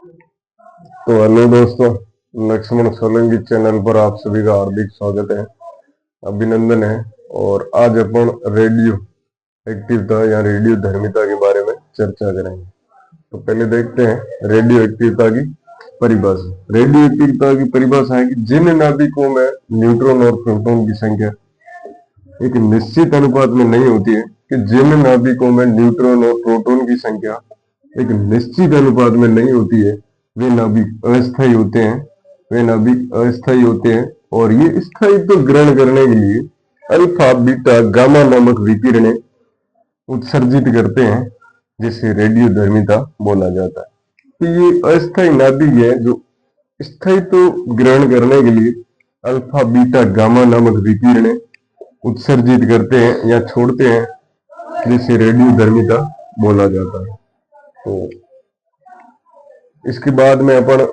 तो हेलो दोस्तों, लक्ष्मण सोलंकी चैनल पर आप सभी का हार्दिक स्वागत है, अभिनंदन है। और आज अपन रेडियो एक्टिवता या रेडियो धर्मिता के बारे में चर्चा करेंगे। तो पहले देखते हैं रेडियो एक्टिवता की परिभाषा। रेडियो एक्टिवता की परिभाषा है कि जिन नाभिकों में न्यूट्रॉन और प्रोटॉन की संख्या एक निश्चित अनुपात में नहीं होती है, कि जिन नाभिकों में न्यूट्रॉन और प्रोटॉन की संख्या एक निश्चित अनुपात में नहीं होती है, वे नाभिक अस्थायी होते हैं। वे नाभिक अस्थायी होते हैं और ये स्थायित्व ग्रहण करने के लिए अल्फा बीटा गामा नामक विकिरणें उत्सर्जित करते हैं, जिसे रेडियो धर्मिता बोला जाता है। तो ये अस्थायी नाभिक है जो स्थायित्व ग्रहण करने के लिए अल्फा बीटा गामा नामक विकिरणें उत्सर्जित करते हैं या छोड़ते हैं, जिसे रेडियो धर्मिता बोला जाता है। तो इसके बाद में अपन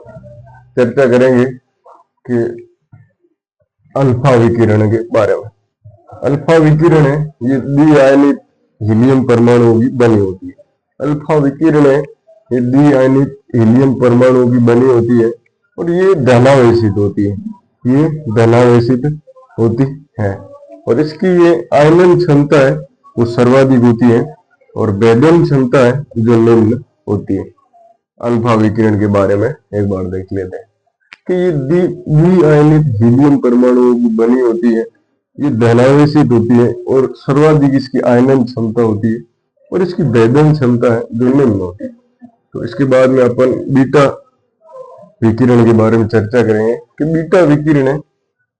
चर्चा करेंगे कि अल्फा विकिरण के बारे में। अल्फा विकिरण है ये द्विआयनित हीलियम परमाणुओं की बनी होती है। अल्फा विकिरण है ये द्विआयनित हीलियम परमाणुओं की बनी होती है और ये धनावेशित होती है। ये धनावेशित होती है और इसकी ये आयनन क्षमता है वो सर्वाधिक होती है और भेदन क्षमता है जो निम्न होती है। अल्फा विकिरण के बारे में एक बार देख लेते हैं कि ये द्विआयनित हीलियम परमाणुओं की बनी होती है। ये धनावेशित होती है और सर्वाधिक इसकी आयनन क्षमता होती है और इसकी भेदन क्षमता है जो निम्न होती है। तो इसके बाद में अपन बीटा विकिरण के बारे में चर्चा करेंगे कि बीटा विकिरण है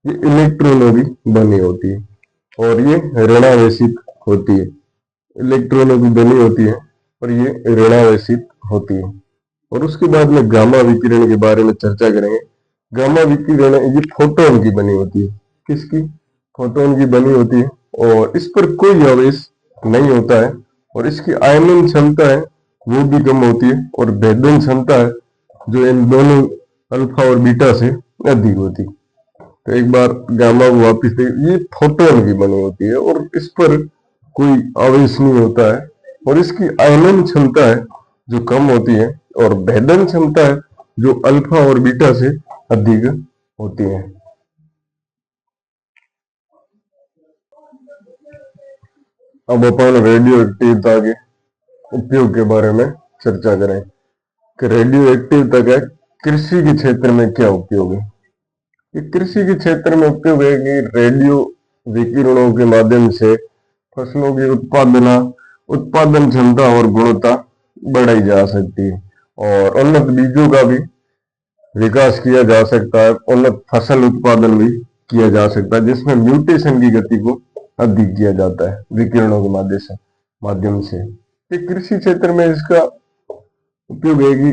ये इलेक्ट्रॉनों की बनी होती है और ये ऋणावेशित होती है। इलेक्ट्रॉनों की बनी होती है और ये ऋणावेशित होती है। और उसके बाद में गामा विकिरण के बारे में चर्चा करेंगे। गामा विकिरण ये फोटोन की बनी होती है। किसकी? फोटोन की बनी होती है और इस पर कोई आवेश नहीं होता है और इसकी आयनन क्षमता है वो भी कम होती है और भेदन क्षमता है जो इन दोनों अल्फा और बीटा से अधिक होती है। तो एक बार गामा को वापिस देखें, ये फोटोन की बनी होती है और इस पर कोई आवेश नहीं होता है और इसकी आयनन क्षमता है जो कम होती है और भेदन क्षमता है जो अल्फा और बीटा से अधिक होती है। अब अपन रेडियो एक्टिवता के उपयोग के बारे में चर्चा करें कि रेडियो एक्टिवता का कृषि के क्षेत्र में क्या उपयोग है। ये कृषि के क्षेत्र में उपयोग है कि रेडियो विकिरणों के माध्यम से फसलों की उत्पादन क्षमता और गुणवत्ता बढ़ाई जा सकती है और उन्नत बीजों का भी विकास किया जा सकता है। उन्नत फसल उत्पादन भी किया जा सकता है जिसमें म्यूटेशन की गति को अधिक किया जाता है विकिरणों के माध्यम से। ये कृषि क्षेत्र में इसका उपयोग है कि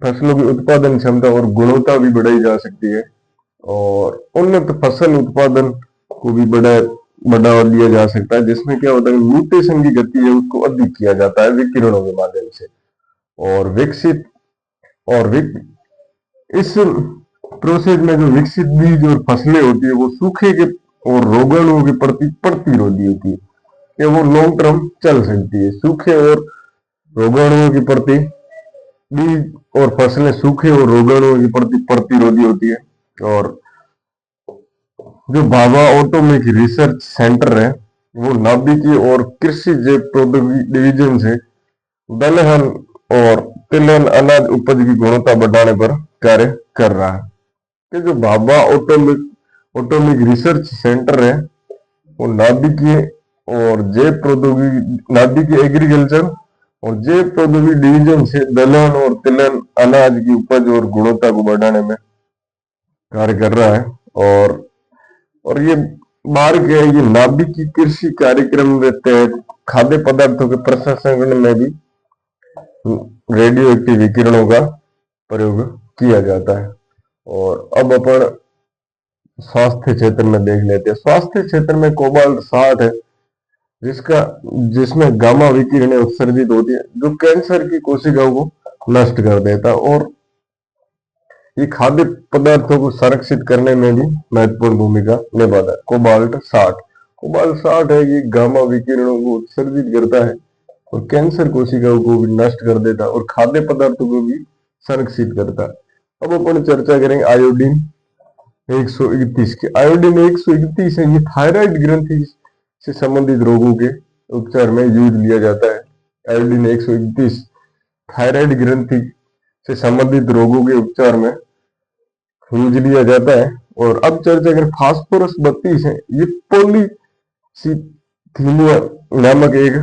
फसलों की उत्पादन क्षमता और गुणवत्ता भी बढ़ाई जा सकती है और उन्नत फसल उत्पादन को भी बढ़ावा दिया जा सकता है, जिसमें क्या होता है म्यूटेशन की गति है उसको अधिक किया जाता है विकिरणों के माध्यम से। और इस प्रोसेस में जो विकसित बीज और फसलें होती है वो सूखे के और रोगाणुओं के प्रति प्रतिरोधी होती है कि वो लॉन्ग टर्म चल सकती है। सूखे और रोगाणुओं के प्रति बीज और फसलें सूखे और रोगाणुओं के प्रति प्रतिरोधी होती है। और जो भाभा ऑटोमिक रिसर्च सेंटर है वो नाभिकीय और कृषि जैव प्रौद्योगिकी डिवीजन से दलहन और तिलहन अनाज उपज की गुणवत्ता बढ़ाने पर कार्य कर रहा है। कि जो भाभा ऑटोमिक रिसर्च सेंटर है वो नाभिकीय और जैव प्रौद्योगिकी नाभिकीय एग्रीकल्चर और जैव प्रौद्योगिकी डिवीजन से दलहन और तिलहन अनाज की उपज और गुणवत्ता को बढ़ाने में कार्य कर रहा है। और ये मार्ग है ये नाभिकीय कृषि कार्यक्रम के तहत खाद्य पदार्थों के प्रसंस्करण में भी रेडियो एक्टिव विकिरणों का प्रयोग किया जाता है। और अब अपन स्वास्थ्य क्षेत्र में देख लेते हैं। स्वास्थ्य क्षेत्र में कोबाल्ट 60 है जिसमें गामा विकिरणें उत्सर्जित होती है जो कैंसर की कोशिकाओं को नष्ट कर देता है और ये खाद्य पदार्थों को संरक्षित करने में भी महत्वपूर्ण भूमिका निभाता है। कोबाल्ट 60 है ये गामा विकिरणों को उत्सर्जित करता है और कैंसर कोशिकाओं को भी नष्ट कर देता है और खाद्य पदार्थों को भी संरक्षित करता है। अब अपन चर्चा करेंगे आयोडीन 131 की। आयोडीन 131 है, ये थायराइड ग्रंथि से संबंधित रोगों के उपचार में यूज लिया जाता है। आयोडीन 131 थायराइड ग्रंथि से संबंधित रोगों के उपचार में यूज लिया जाता है। और अब चर्चा करें फास्फोरस 32 है, ये पॉलीसीथीमिया नामक एक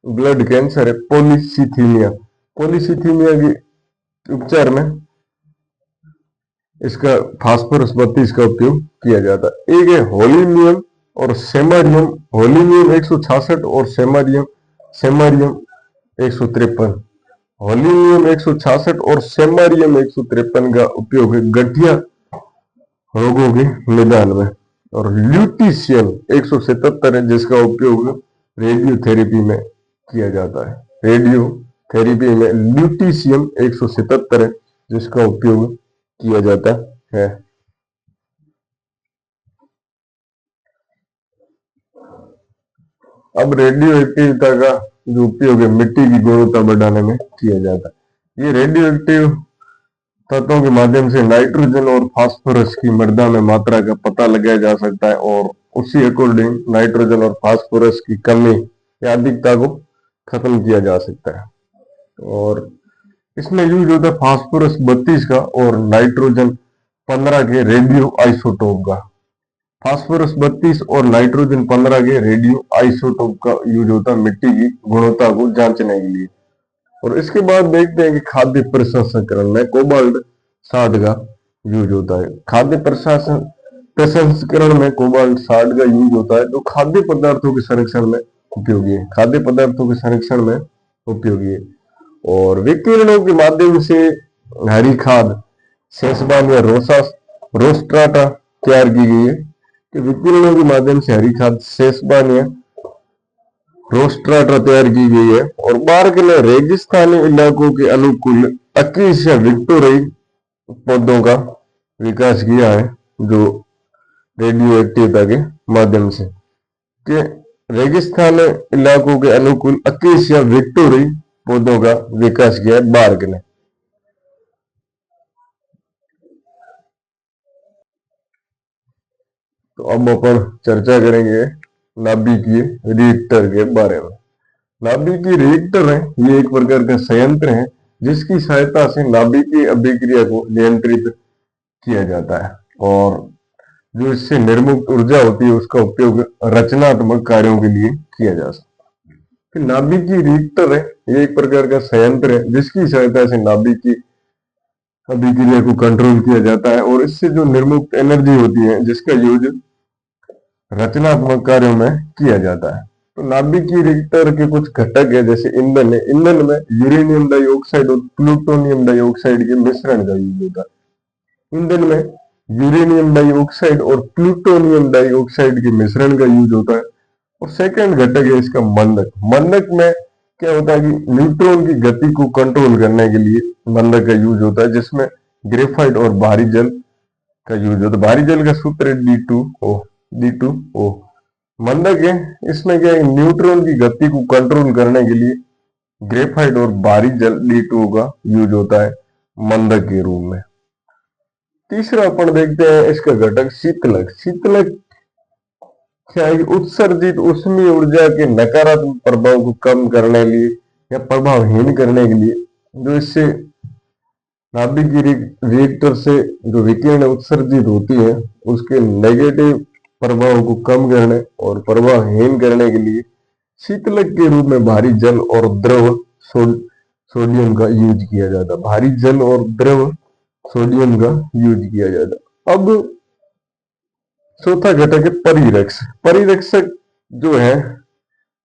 ब्लड कैंसर है। पॉलीसीथीमिया के उपचार में इसका फास्फोरस 32 का उपयोग किया जाता है। एक है होलिनियम और सेमारियम, होलिनियम 166 और सेमारियम 153। होलिनियम 166 और सेमारियम 153 का उपयोग गठिया रोगों के निदान में। और ल्यूटिशियम 177 है, जिसका उपयोग रेडियोथेरेपी में किया जाता है। रेडियोथेरेपी में ल्यूटिशियम 177 है, जिसका उपयोग किया जाता है। अब रेडियो एक्टिविता का जो उपयोग है मिट्टी की गुणवत्ता बढ़ाने में किया जाता है। ये रेडियो एक्टिव तत्वों के माध्यम से नाइट्रोजन और फास्फोरस की मृदा में मात्रा का पता लगाया जा सकता है और उसी अकॉर्डिंग नाइट्रोजन और फास्फोरस की कमी या अधिकता को खत्म किया जा सकता है। और इसमें यूज होता है फास्फोरस 32 का और नाइट्रोजन 15 के रेडियो आइसोटोप का। फास्फोरस 32 और नाइट्रोजन 15 के रेडियो आइसोटोप का यूज होता है मिट्टी की गुणवत्ता को जांचने के लिए। और इसके बाद देखते हैं कि खाद्य प्रसंस्करण में कोबाल्ट 60 का यूज होता है। खाद्य प्रसंस्करण में कोबाल्ट 60 का यूज होता है, जो खाद्य पदार्थों के संरक्षण में उपयोगी है। खाद्य पदार्थों के संरक्षण में उपयोगी है। और विकिरणों के माध्यम से हरी खाद सेसबान या रोस्ट्राटा तैयार की गई है। कि विकिरणों के माध्यम से हरी खाद सेसबान या रोस्ट्राटा तैयार की गई है। और बार्क ने रेगिस्तानी इलाकों के अनुकूल अकेशिया विक्टोरियाई पौधों का विकास किया है, जो रेडियो एक्टिविता के माध्यम से। कि रेगिस्तानी इलाकों के अनुकूल अकेशिया विक्टोरियाई पौधों का विकास किया है बार्क ने। तो अब अपन चर्चा करेंगे नाभिकीय रिएक्टर के बारे में। नाभिकीय रिएक्टर है, ये एक प्रकार का संयंत्र है जिसकी सहायता से नाभिकीय अभिक्रिया को नियंत्रित किया जाता है। और जो इससे निर्मुक्त ऊर्जा होती है उसका उपयोग रचनात्मक कार्यों के लिए किया जा सकता है। फिर नाभिकीय रिएक्टर है, ये एक प्रकार का संयंत्र है जिसकी सहायता से नाभिकीय अभिक्रिया को कंट्रोल किया जाता है और इससे जो निर्मुक्त एनर्जी होती है जिसका यूज रचनात्मक कार्यों में किया जाता है। तो नाभिकीय रिएक्टर के कुछ घटक है, जैसे ईंधन है। ईंधन में यूरेनियम डाइऑक्साइड और प्लूटोनियम डाइऑक्साइड के मिश्रण का यूज होता है। ईंधन में यूरेनियम डाइऑक्साइड और प्लूटोनियम डाइऑक्साइड के मिश्रण का यूज होता है। और सेकंड घटक है इसका मंदक। मंदक में क्या होता है कि न्यूट्रॉन की गति को कंट्रोल करने के लिए मंदक का यूज होता है, जिसमें ग्रेफाइट और भारी जल का यूज होता है। भारी जल का सूत्र है D2O। मंदक है, इसमें क्या है न्यूट्रॉन की गति को कंट्रोल करने के लिए ग्रेफाइट और भारी जल D2O का यूज होता है मंदक के रूप में। तीसरा अपन देखते हैं इसका घटक शीतलक। शीतलक क्या है कि उत्सर्जित ऊष्मीय ऊर्जा के नकारात्मक प्रभाव को कम करने के लिए या प्रभावहीन करने के लिए, जो इससे नाभिकीय रिएक्टर से जो विकिरण उत्सर्जित होती है उसके नेगेटिव प्रभाव को कम करने और प्रभावहीन करने के लिए शीतलक के रूप में भारी जल और द्रव सोडियम का यूज किया जाता है। भारी जल और द्रव सोडियम का यूज किया जाता है। अब चौथा घटक है परिरक्षक। परिरक्षक जो है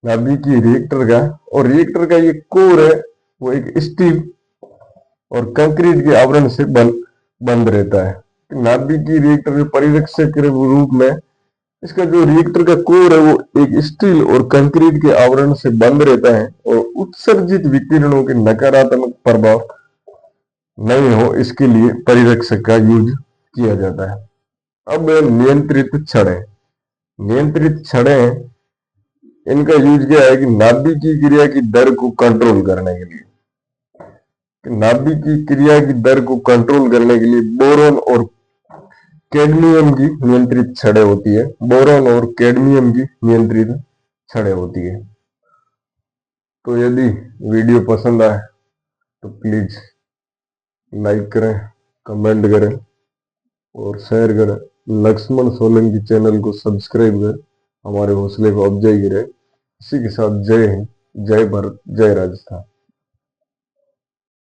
नाभिकीय रिएक्टर का, और रिएक्टर का ये कोर है वो एक स्टील और कंक्रीट के आवरण से बंद रहता है। नाभिकीय रिएक्टर के परिरक्षक के रूप में इसका जो रिएक्टर का कोर है वो एक स्टील और कंक्रीट के आवरण से बंद रहता है और उत्सर्जित विकिरणों के नकारात्मक प्रभाव नहीं हो इसके लिए परिरक्षक का यूज किया जाता है। अब नियंत्रित छड़ें। नियंत्रित छड़ें, इनका यूज क्या है कि नाभिकीय क्रिया की दर को कंट्रोल करने के लिए। नाभिक की क्रिया की दर को कंट्रोल करने के लिए बोरॉन और कैडमियम की नियंत्रित छड़ें होती है। बोरॉन और कैडमियम की नियंत्रित छड़ें होती है। तो यदि वीडियो पसंद आए तो प्लीज लाइक करें, कमेंट करें और शेयर करें। लक्ष्मण सोलंकी चैनल को सब्सक्राइब कर हमारे हौसले को अफजाई करें। इसी के साथ जय हिंद, जय भारत, जय राजस्थान।